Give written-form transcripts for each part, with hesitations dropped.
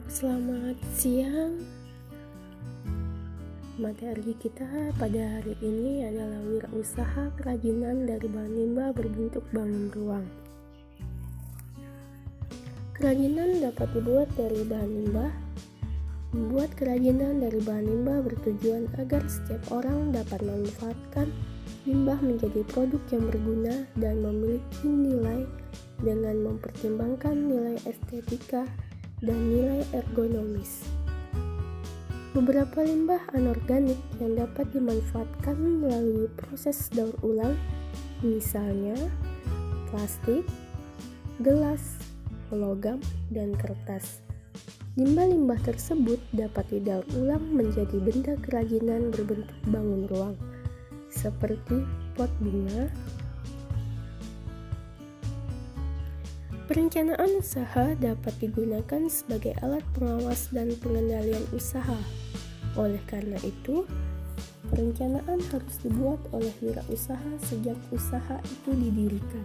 Selamat siang. Materi kita pada hari ini adalah wirausaha kerajinan dari bahan limbah berbentuk bangun ruang. Kerajinan dapat dibuat dari bahan limbah. Membuat kerajinan dari bahan limbah bertujuan agar setiap orang dapat memanfaatkan limbah menjadi produk yang berguna dan memiliki nilai dengan mempertimbangkan nilai estetika dan nilai ergonomis. Beberapa limbah anorganik yang dapat dimanfaatkan melalui proses daur ulang, misalnya plastik, gelas, logam, dan kertas. Limbah-limbah tersebut dapat didaur ulang menjadi benda kerajinan berbentuk bangun ruang, seperti pot bunga. Perencanaan usaha dapat digunakan sebagai alat pengawas dan pengendalian usaha. Oleh karena itu, perencanaan harus dibuat oleh wirausaha sejak usaha itu didirikan.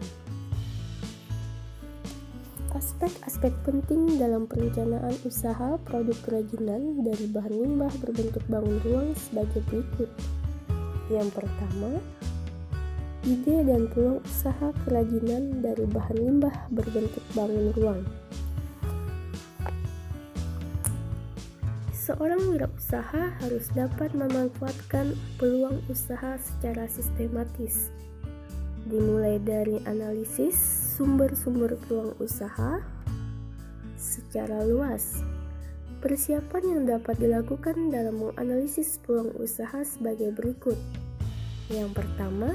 Aspek-aspek penting dalam perencanaan usaha produk kerajinan dari bahan limbah berbentuk bangun ruang sebagai berikut. Yang pertama, ide dan peluang usaha kerajinan dari bahan limbah berbentuk bangun ruang. Seorang wirausaha harus dapat memanfaatkan peluang usaha secara sistematis, dimulai dari analisis sumber-sumber peluang usaha secara luas. Persiapan yang dapat dilakukan dalam menganalisis peluang usaha sebagai berikut. Yang pertama,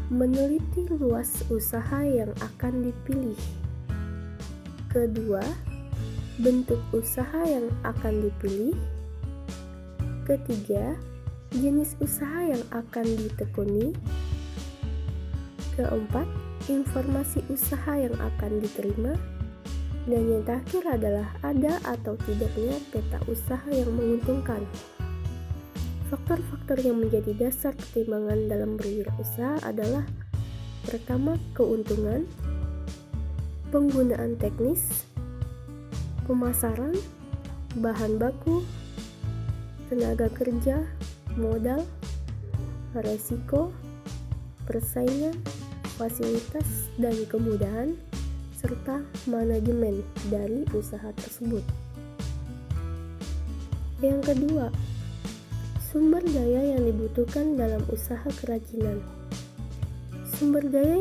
meneliti luas usaha yang akan dipilih. Kedua, bentuk usaha yang akan dipilih. Ketiga, jenis usaha yang akan ditekuni. Keempat, informasi usaha yang akan diterima. Dan yang terakhir adalah ada atau tidaknya peta usaha yang menguntungkan. Faktor-faktor yang menjadi dasar pertimbangan dalam berwirausaha adalah: pertama, keuntungan, penggunaan teknis, pemasaran, bahan baku, tenaga kerja, modal, resiko, persaingan, fasilitas dan kemudahan, serta manajemen dari usaha tersebut. Yang kedua, sumber daya yang dibutuhkan dalam usaha kerajinan. Sumber daya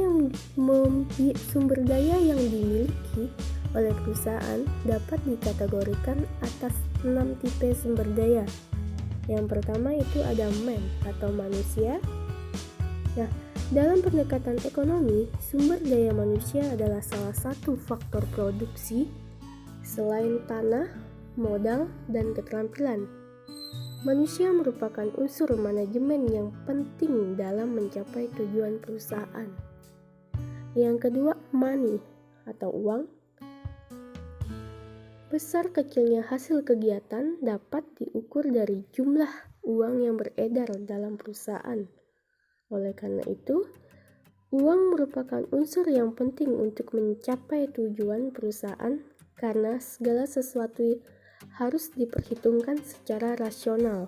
yang dimiliki oleh perusahaan dapat dikategorikan atas 6 tipe sumber daya. Yang pertama itu ada man atau manusia. Nah, dalam pendekatan ekonomi, sumber daya manusia adalah salah satu faktor produksi selain tanah, modal, dan keterampilan. Manusia merupakan unsur manajemen yang penting dalam mencapai tujuan perusahaan. Yang kedua, money atau uang. Besar kecilnya hasil kegiatan dapat diukur dari jumlah uang yang beredar dalam perusahaan. Oleh karena itu, uang merupakan unsur yang penting untuk mencapai tujuan perusahaan karena segala sesuatu harus diperhitungkan secara rasional.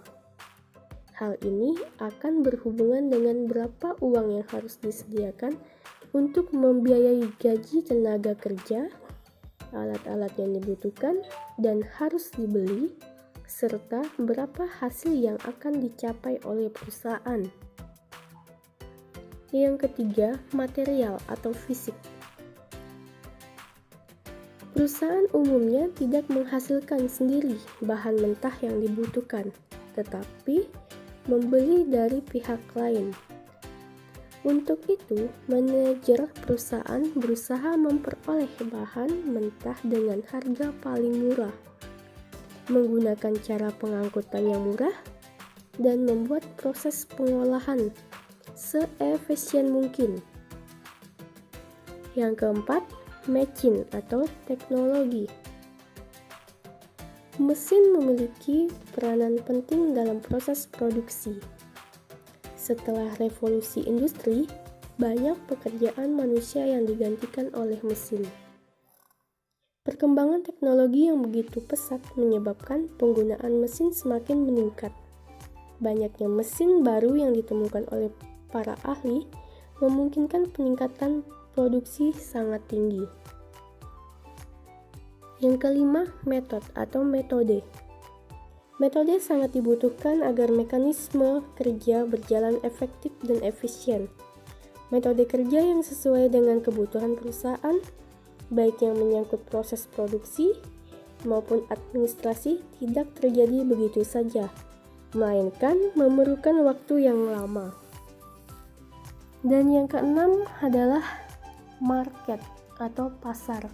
Hal ini akan berhubungan dengan berapa uang yang harus disediakan untuk membiayai gaji tenaga kerja, alat-alat yang dibutuhkan dan harus dibeli, serta berapa hasil yang akan dicapai oleh perusahaan. Yang ketiga, material atau fisik. Perusahaan umumnya tidak menghasilkan sendiri bahan mentah yang dibutuhkan, tetapi membeli dari pihak lain. Untuk itu, manajer perusahaan berusaha memperoleh bahan mentah dengan harga paling murah, menggunakan cara pengangkutan yang murah, dan membuat proses pengolahan seefisien mungkin. Yang keempat, mesin atau teknologi. Mesin memiliki peranan penting dalam proses produksi. Setelah revolusi industri, banyak pekerjaan manusia yang digantikan oleh mesin. Perkembangan teknologi yang begitu pesat menyebabkan penggunaan mesin semakin meningkat. Banyaknya mesin baru yang ditemukan oleh para ahli memungkinkan peningkatan produksi sangat tinggi. Yang kelima, metode. Metode sangat dibutuhkan agar mekanisme kerja berjalan efektif dan efisien. Metode kerja yang sesuai dengan kebutuhan perusahaan, baik yang menyangkut proses produksi maupun administrasi, tidak terjadi begitu saja, melainkan memerlukan waktu yang lama. Dan yang keenam adalah market atau pasar.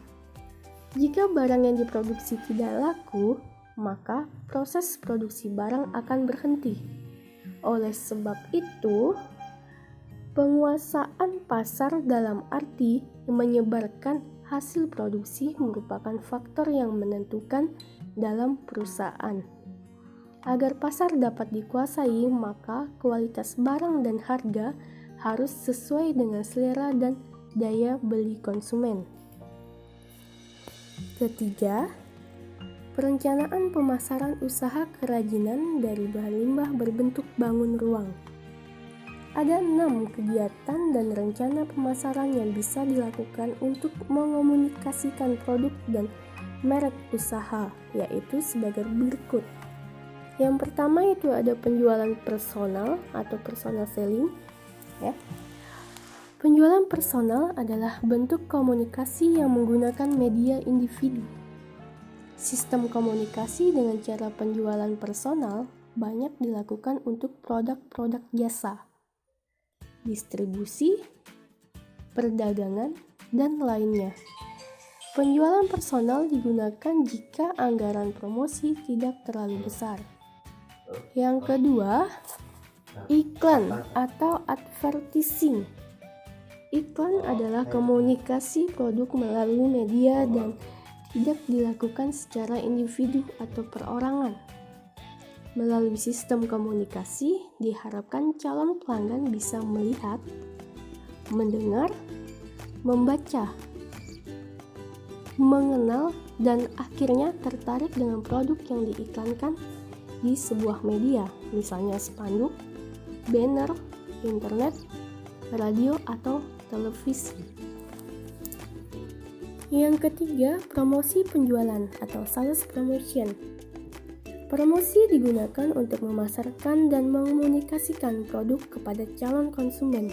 Jika barang yang diproduksi tidak laku, maka proses produksi barang akan berhenti. Oleh sebab itu, penguasaan pasar dalam arti menyebarkan hasil produksi merupakan faktor yang menentukan dalam perusahaan. Agar pasar dapat dikuasai, maka kualitas barang dan harga harus sesuai dengan selera dan daya beli konsumen. Ketiga, perencanaan pemasaran usaha kerajinan dari bahan limbah berbentuk bangun ruang. Ada 6 kegiatan dan rencana pemasaran yang bisa dilakukan untuk mengomunikasikan produk dan merek usaha, yaitu sebagai berikut. Yang pertama itu ada penjualan personal atau personal selling. Penjualan personal adalah bentuk komunikasi yang menggunakan media individu. Sistem komunikasi dengan cara penjualan personal banyak dilakukan untuk produk-produk jasa, distribusi, perdagangan, dan lainnya. Penjualan personal digunakan jika anggaran promosi tidak terlalu besar. Yang kedua, iklan atau advertising. Iklan adalah komunikasi produk melalui media dan tidak dilakukan secara individu atau perorangan. Melalui sistem komunikasi, diharapkan calon pelanggan bisa melihat, mendengar, membaca, mengenal, dan akhirnya tertarik dengan produk yang diiklankan di sebuah media, misalnya spanduk, banner, internet, radio, atau televisi. Yang ketiga, promosi penjualan atau sales promotion. Promosi digunakan untuk memasarkan dan mengomunikasikan produk kepada calon konsumen.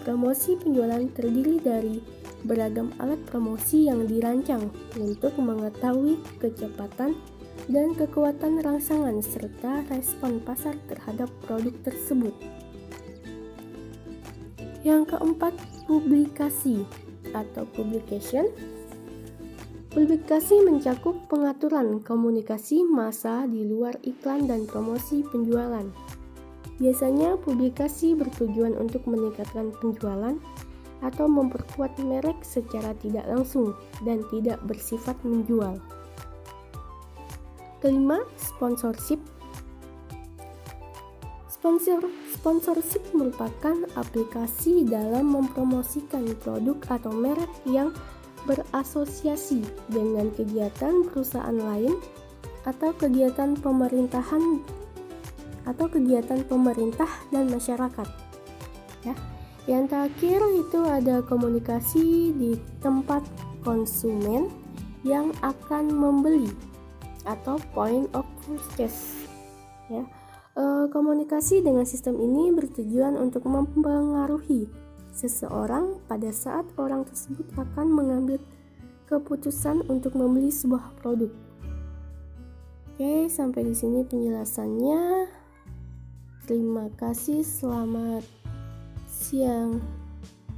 Promosi penjualan terdiri dari beragam alat promosi yang dirancang untuk mengetahui kecepatan dan kekuatan rangsangan serta respon pasar terhadap produk tersebut. Yang keempat, publikasi atau publication. Publikasi mencakup pengaturan komunikasi massa di luar iklan dan promosi penjualan. Biasanya publikasi bertujuan untuk meningkatkan penjualan atau memperkuat merek secara tidak langsung dan tidak bersifat menjual. Kelima, sponsorship. Sponsorship merupakan aplikasi dalam mempromosikan produk atau merek yang berasosiasi dengan kegiatan perusahaan lain atau kegiatan pemerintahan atau kegiatan pemerintah dan masyarakat. Yang terakhir itu ada komunikasi di tempat konsumen yang akan membeli atau point of purchase. Komunikasi dengan sistem ini bertujuan untuk mempengaruhi seseorang pada saat orang tersebut akan mengambil keputusan untuk membeli sebuah produk. Oke, sampai di sini penjelasannya. Terima kasih, selamat siang.